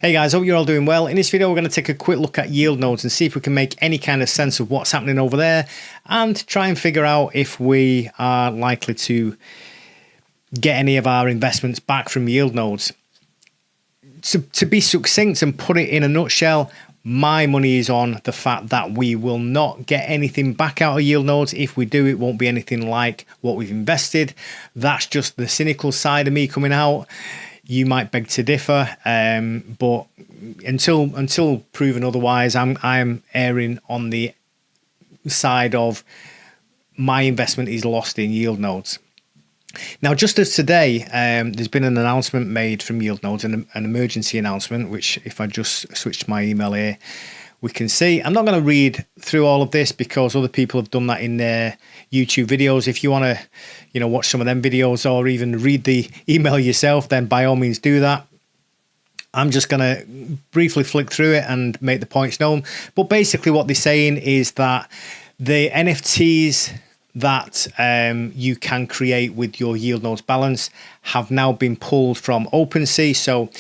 Hey guys, hope you're all doing well. In this video, we're going to take a quick look at yield nodes and see if we can make any kind of sense of what's happening over there and try and figure out if we are likely to get any of our investments back from yield nodes. To be succinct and put it in a nutshell, my money is on the fact that we will not get anything back out of yield nodes. If we do, it won't be anything like what we've invested. That's just the cynical side of me coming out. You might beg to differ, but until proven otherwise, I'm erring on the side of my investment is lost in yield nodes. Now, just as today, there's been an announcement made from yield nodes, an emergency announcement, which if I just switch to my email here, we can see. I'm not going to read through all of this because other people have done that in their YouTube videos. If you want to, watch some of them videos or even read the email yourself, then by all means do that. I'm just going to briefly flick through it and make the points known. But basically what they're saying is that the NFTs that you can create with your yield nodes balance have now been pulled from OpenSea. So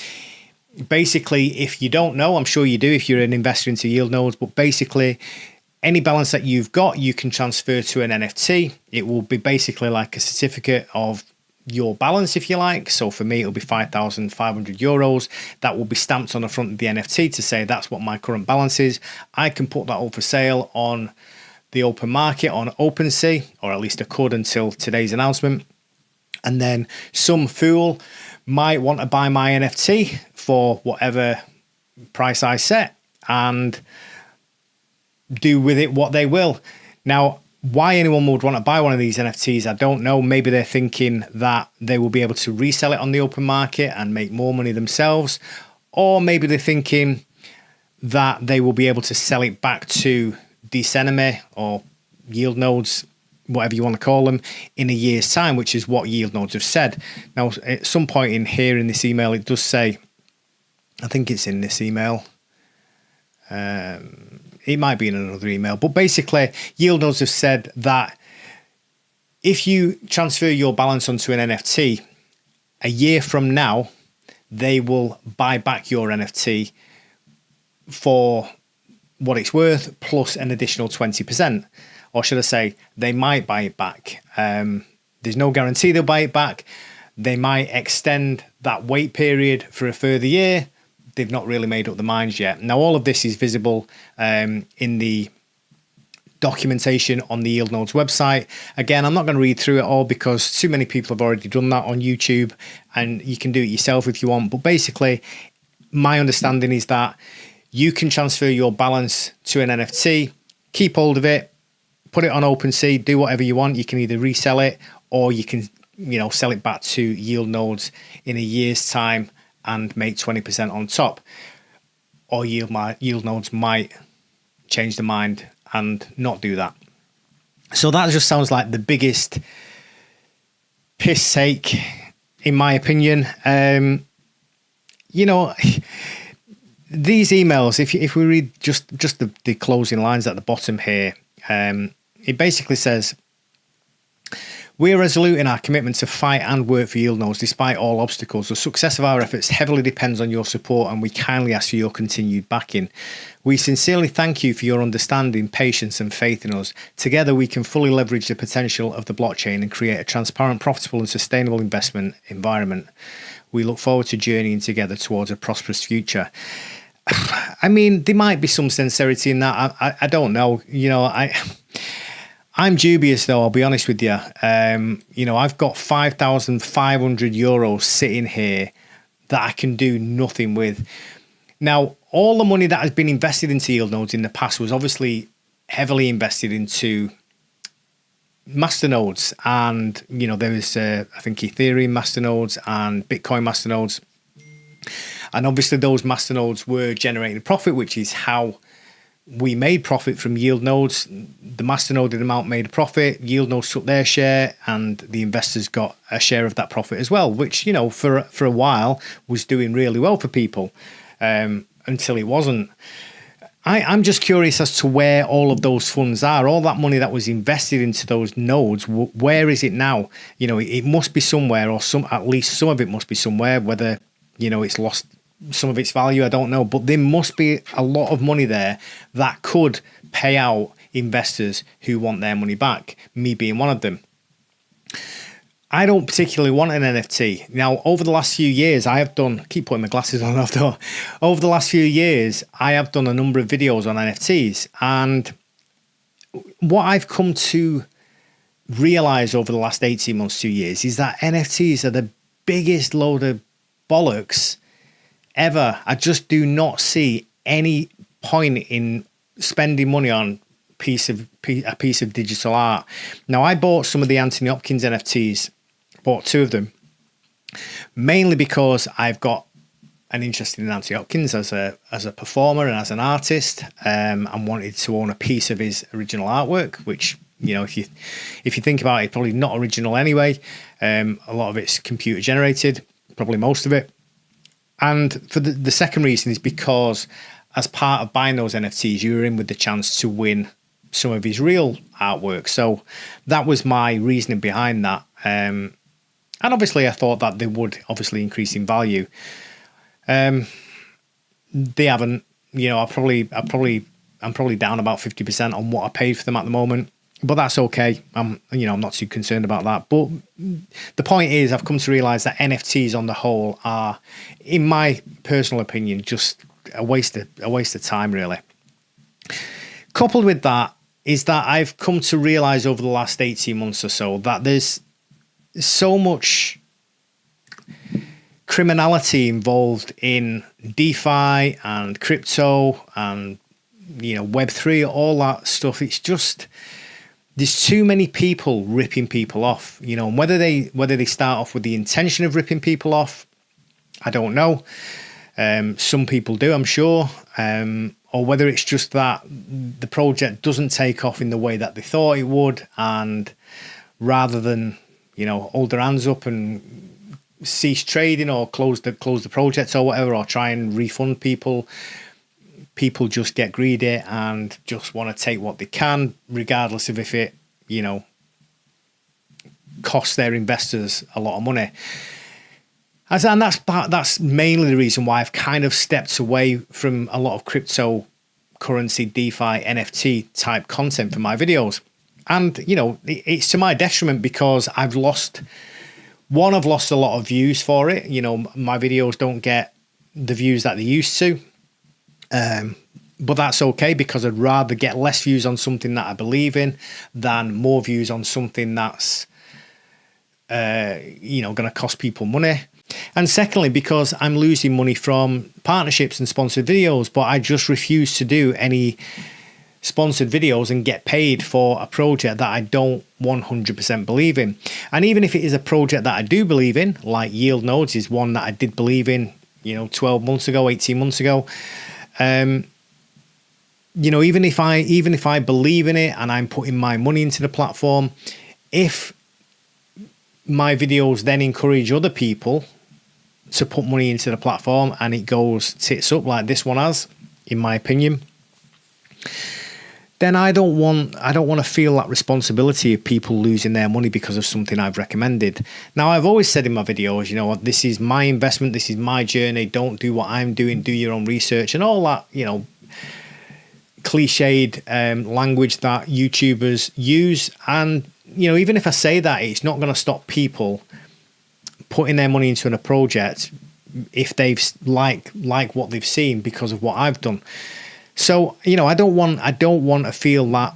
basically, if you don't know, I'm sure you do if you're an investor into yield nodes, but basically any balance that you've got, you can transfer to an NFT. It will be basically like a certificate of your balance, if you like. So for me, it'll be 5,500 euros. That will be stamped on the front of the NFT to say that's what my current balance is. I can put that up for sale on the open market on OpenSea, or at least I could until today's announcement. And then some fool might want to buy my NFT for whatever price I set and do with it what they will. Now, why anyone would want to buy one of these NFTs, I don't know. Maybe they're thinking that they will be able to resell it on the open market and make more money themselves. Or maybe they're thinking that they will be able to sell it back to Decenemy or yield nodes, whatever you want to call them, in a year's time, which is what yield nodes have said. Now, at some point in here in this email, it does say, I think it's in this email. It might be in another email, but basically yield nodes have said that if you transfer your balance onto an NFT, a year from now, they will buy back your NFT for what it's worth plus an additional 20%. Or should I say, they might buy it back. There's no guarantee they'll buy it back. They might extend that wait period for a further year. They've not really made up their minds yet. Now, all of this is visible in the documentation on the Yield Nodes website. Again, I'm not going to read through it all because too many people have already done that on YouTube, and you can do it yourself if you want. But basically, my understanding is that you can transfer your balance to an NFT, keep hold of it, put it on OpenSea, do whatever you want. You can either resell it or you can, sell it back to yield nodes in a year's time and make 20% on top. Or yield nodes might change their mind and not do that. So that just sounds like the biggest piss take, in my opinion. These emails, if we read just the closing lines at the bottom here, it basically says, "We are resolute in our commitment to fight and work for yield nodes despite all obstacles. The success of our efforts heavily depends on your support, and we kindly ask for your continued backing. We sincerely thank you for your understanding, patience, and faith in us. Together, we can fully leverage the potential of the blockchain and create a transparent, profitable, and sustainable investment environment. We look forward to journeying together towards a prosperous future." I mean, there might be some sincerity in that. I don't know. I'm dubious, though, I'll be honest with you. I've got 5,500 euros sitting here that I can do nothing with. Now, all the money that has been invested into yield nodes in the past was obviously heavily invested into masternodes. And, there was, I think, Ethereum masternodes and Bitcoin masternodes. And obviously those masternodes were generating profit, which is how we made profit from yield nodes. The masternode amount made a profit, yield nodes took their share, and the investors got a share of that profit as well, which, for a while was doing really well for people until it wasn't. I'm just curious as to where all of those funds are. All that money that was invested into those nodes, where is it now? It must be somewhere, or at least some of it must be somewhere, whether, it's lost some of its value, I don't know, but there must be a lot of money there that could pay out investors who want their money back, me being one of them. I don't particularly want an NFT. Now, over the last few years, I have done, keep putting my glasses on after, over the last few years, I have done a number of videos on NFTs. And what I've come to realize over the last 18 months, 2 years, is that NFTs are the biggest load of bollocks ever. I just do not see any point in spending money on a piece of digital art. Now, I bought some of the Anthony Hopkins NFTs, bought 2 of them, mainly because I've got an interest in Anthony Hopkins as a performer and as an artist, and wanted to own a piece of his original artwork, which, you know, if you think about it, probably not original anyway. A lot of it's computer generated, probably most of it. And for the second reason is because as part of buying those NFTs, you're in with the chance to win some of his real artwork. So that was my reasoning behind that. And obviously I thought that they would obviously increase in value. They haven't, you know, I'm probably down about 50% on what I paid for them at the moment, but that's okay. I'm not too concerned about that. But the point is, I've come to realize that NFTs on the whole are, in my personal opinion, just a waste of time, really. Coupled with that is that I've come to realize over the last 18 months or so that there's so much criminality involved in DeFi and crypto and, you know, Web3, all that stuff. It's just, there's too many people ripping people off, you know, and whether they start off with the intention of ripping people off, I don't know. Some people do, I'm sure. Or whether it's just that the project doesn't take off in the way that they thought it would, and rather than, you know, hold their hands up and cease trading or close the project or whatever, or try and refund people just get greedy and just want to take what they can, regardless of if it, you know, costs their investors a lot of money. And that's mainly the reason why I've kind of stepped away from a lot of cryptocurrency, DeFi, NFT type content for my videos. And, you know, it's to my detriment because I've lost a lot of views for it. You know, my videos don't get the views that they used to. But that's okay, because I'd rather get less views on something that I believe in than more views on something that's, you know, going to cost people money. And secondly, because I'm losing money from partnerships and sponsored videos, but I just refuse to do any sponsored videos and get paid for a project that I don't 100% believe in. And even if it is a project that I do believe in, like Yield Nodes is one that I did believe in, you know, 12 months ago, 18 months ago, you know, even if I believe in it and I'm putting my money into the platform, if my videos then encourage other people to put money into the platform and it goes tits up like this one has, in my opinion, then I don't want to feel that responsibility of people losing their money because of something I've recommended. Now, I've always said in my videos, you know, this is my investment, this is my journey, don't do what I'm doing, do your own research and all that, you know, cliched language that YouTubers use. And, you know, even if I say that, it's not going to stop people putting their money into a project if they've like what they've seen because of what I've done. So, you know, I don't want to feel that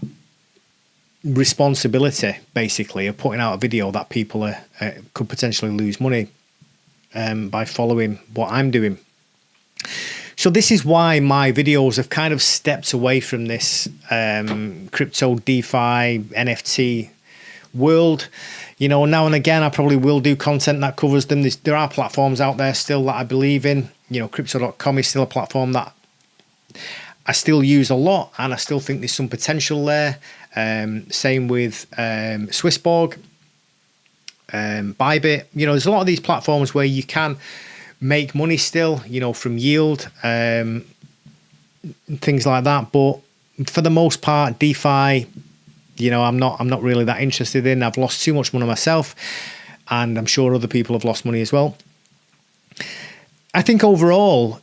responsibility, basically, of putting out a video that people could potentially lose money by following what I'm doing. So this is why my videos have kind of stepped away from this crypto, DeFi, NFT world. You know, now and again, I probably will do content that covers them. There are platforms out there still that I believe in. You know, crypto.com is still a platform that I still use a lot, and I still think there's some potential there. Same with Swissborg, Bybit. You know, there's a lot of these platforms where you can make money still, you know, from yield, things like that. But for the most part, DeFi, you know, I'm not really that interested in. I've lost too much money myself, and I'm sure other people have lost money as well. I think overall,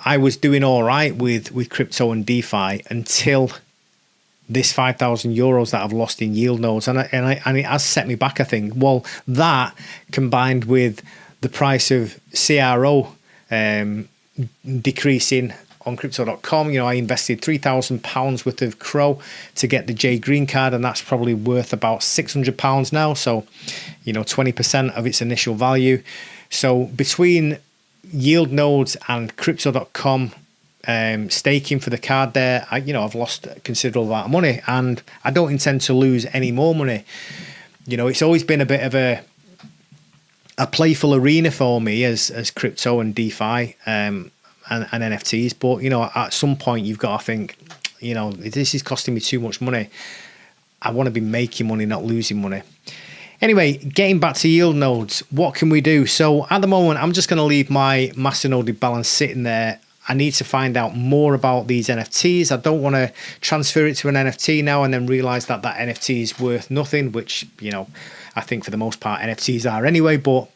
I was doing all right with crypto and DeFi until this €5,000 that I've lost in yield nodes, and it has set me back. I think. Well, that combined with the price of CRO decreasing on crypto.com. I invested £3,000 worth of CRO to get the J Green card, and that's probably worth about £600 now. So, 20% of its initial value. So between yield nodes and crypto.com staking for the card there, I've lost a considerable amount of money, and I don't intend to lose any more money. It's always been a bit of a playful arena for me as crypto and DeFi and NFTs, but at some point you've got to think, this is costing me too much money. I want to be making money, not losing money. Anyway, getting back to yield nodes, what can we do? So at the moment, I'm just going to leave my masternode balance sitting there. I need to find out more about these NFTs. I don't want to transfer it to an NFT now and then realize that NFT is worth nothing, which, I think for the most part NFTs are anyway. But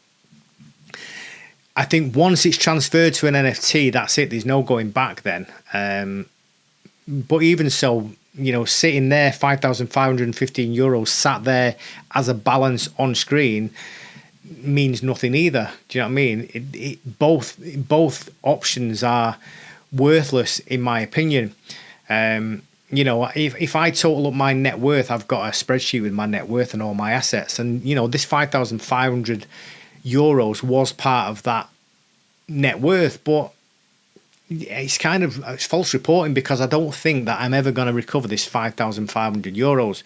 I think once it's transferred to an NFT, that's it. There's no going back then. But even so, sitting there, €5,515 sat there as a balance on screen means nothing either. Do you know what I mean? Both options are worthless in my opinion. If I total up my net worth, I've got a spreadsheet with my net worth and all my assets, and this €5,500 was part of that net worth, but it's false reporting because I don't think that I'm ever going to recover this €5,500.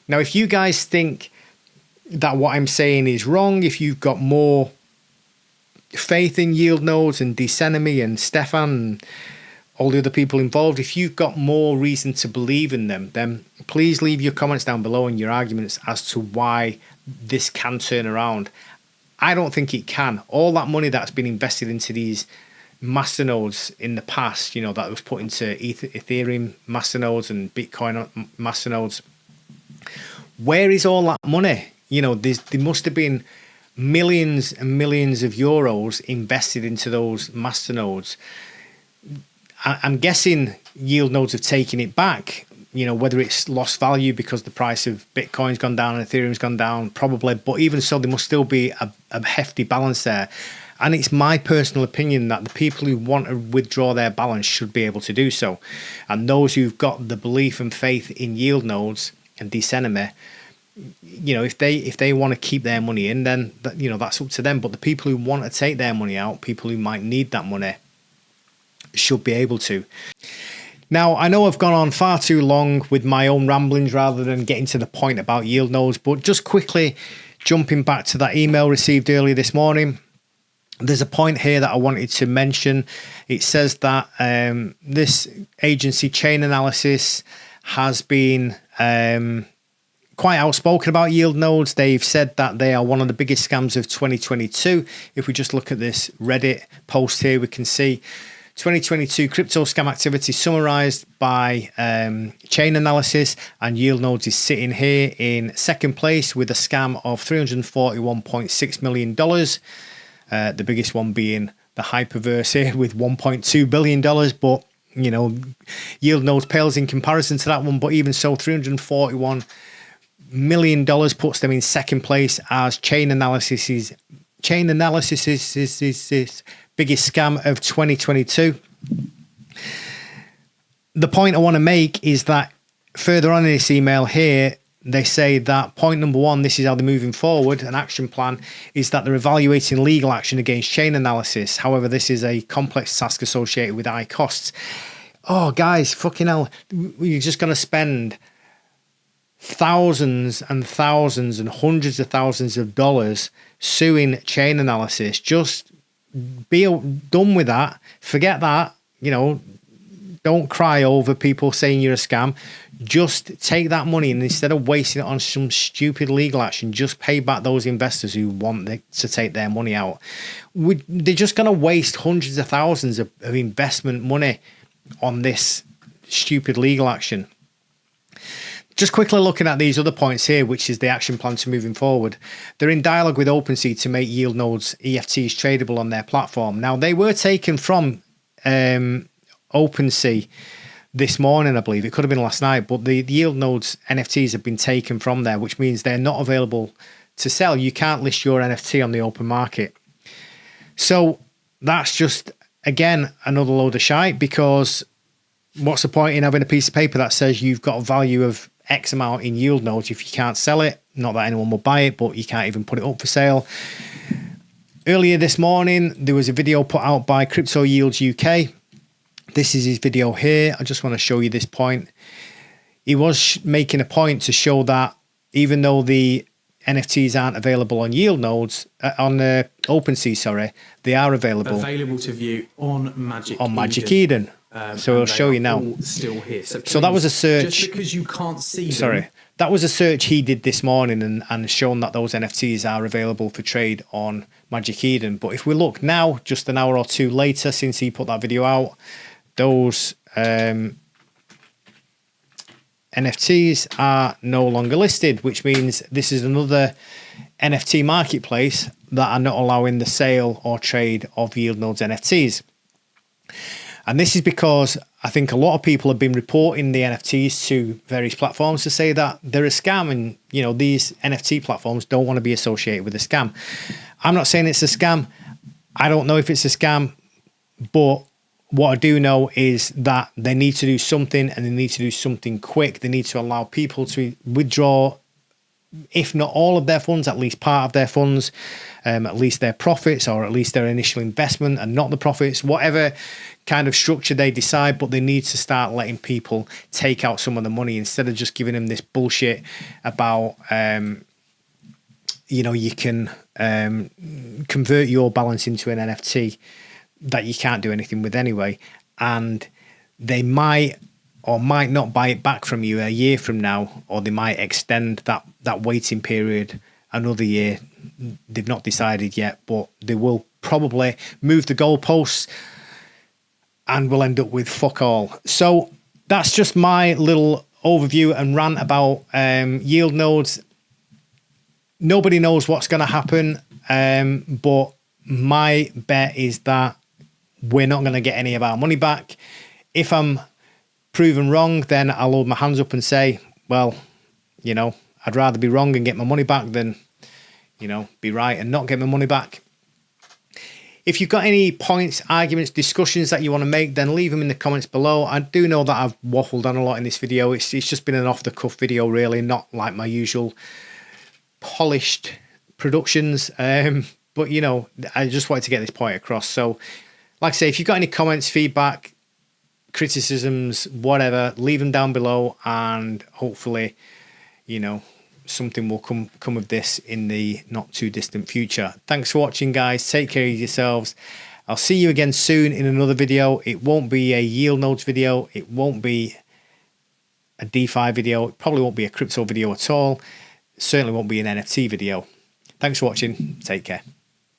Now, if you guys think that what I'm saying is wrong, if you've got more faith in yield nodes and Decenemy and Stefan and all the other people involved, if you've got more reason to believe in them, then please leave your comments down below and your arguments as to why this can turn around. I don't think it can. All that money that's been invested into these masternodes in the past, that was put into Ethereum masternodes and Bitcoin masternodes, where is all that money? There must have been millions and millions of euros invested into those masternodes. I'm guessing yield nodes have taken it back, whether it's lost value because the price of Bitcoin's gone down and Ethereum's gone down, probably. But even so, there must still be a hefty balance there. And it's my personal opinion that the people who want to withdraw their balance should be able to do so. And those who've got the belief and faith in yield nodes and Decenemy, if they want to keep their money in, then that's up to them. But the people who want to take their money out, people who might need that money, should be able to. Now, I know I've gone on far too long with my own ramblings rather than getting to the point about yield nodes, but just quickly jumping back to that email received earlier this morning, there's a point here that I wanted to mention. It says that this agency, Chain Analysis, has been quite outspoken about yield nodes. They've said that they are one of the biggest scams of 2022. If we just look at this Reddit post here, we can see 2022 crypto scam activity summarized by Chain Analysis, and yield nodes is sitting here in second place with a scam of $341.6 million. The biggest one being the Hyperverse here with $1.2 billion. But, yield nodes pales in comparison to that one. But even so, $341 million puts them in second place as Chain Analysis is biggest scam of 2022. The point I want to make is that further on in this email here, they say that point number one, this is how they're moving forward, an action plan, is that they're evaluating legal action against Chain Analysis. However, this is a complex task associated with high costs. Oh, guys, fucking hell. You're just going to spend thousands and thousands and hundreds of thousands of dollars suing Chain Analysis. Just be done with that. Forget that. Don't cry over people saying you're a scam. Just take that money, and instead of wasting it on some stupid legal action, just pay back those investors who want to take their money out. They're just going to waste hundreds of thousands of investment money on this stupid legal action. Just quickly looking at these other points here, which is the action plan to moving forward. They're in dialogue with OpenSea to make yield nodes EFTs tradable on their platform. Now, they were taken from OpenSea this morning, I believe. It could have been last night, but the yield nodes NFTs have been taken from there, which means they're not available to sell. You can't list your NFT on the open market. So that's just, again, another load of shite, because what's the point in having a piece of paper that says you've got a value of X amount in yield nodes if you can't sell it? Not that anyone will buy it, but you can't even put it up for sale. Earlier this morning, there was a video put out by Crypto Yields UK. This is his video here. I just want to show you this point. He was making a point to show that even though the NFTs aren't available on yield nodes, on OpenSea, sorry, they are available to view on Magic Eden. So I'll show you now. Still here. So that was a search. Just because you can't see them. Sorry. That was a search he did this morning and shown that those NFTs are available for trade on Magic Eden. But if we look now, just an hour or two later since he put that video out, those NFTs are no longer listed, which means this is another NFT marketplace that are not allowing the sale or trade of yield nodes NFTs. And this is because I think a lot of people have been reporting the NFTs to various platforms to say that they're a scam, and you know, these NFT platforms don't want to be associated with a scam. I'm not saying it's a scam. I don't know if it's a scam, but what I do know is that they need to do something, and they need to do something quick. They need to allow people to withdraw, if not all of their funds, at least part of their funds, at least their profits, or at least their initial investment and not the profits, whatever kind of structure they decide. But they need to start letting people take out some of the money instead of just giving them this bullshit about, you know, you can convert your balance into an NFT that you can't do anything with anyway, and they might or might not buy it back from you a year from now, or they might extend that waiting period another year. They've not decided yet, but they will probably move the goalposts and we'll end up with fuck all. So that's just my little overview and rant about yield nodes. Nobody knows what's going to happen, but my bet is that we're not going to get any of our money back. If I'm proven wrong, then I'll hold my hands up and say, well, you know, I'd rather be wrong and get my money back than, you know, be right and not get my money back. If you've got any points, arguments, discussions that you want to make, then leave them in the comments below. I do know that I've waffled on a lot in this video. It's just been an off-the-cuff video, really, not like my usual polished productions. But, you know, I just wanted to get this point across. So, like I say, if you've got any comments, feedback, criticisms, whatever, leave them down below, and hopefully, you know, something will come of this in the not too distant future. Thanks for watching, guys. Take care of yourselves. I'll see you again soon in another video. It won't be a yield nodes video. It won't be a DeFi video. It probably won't be a crypto video at all. It certainly won't be an NFT video. Thanks for watching. Take care.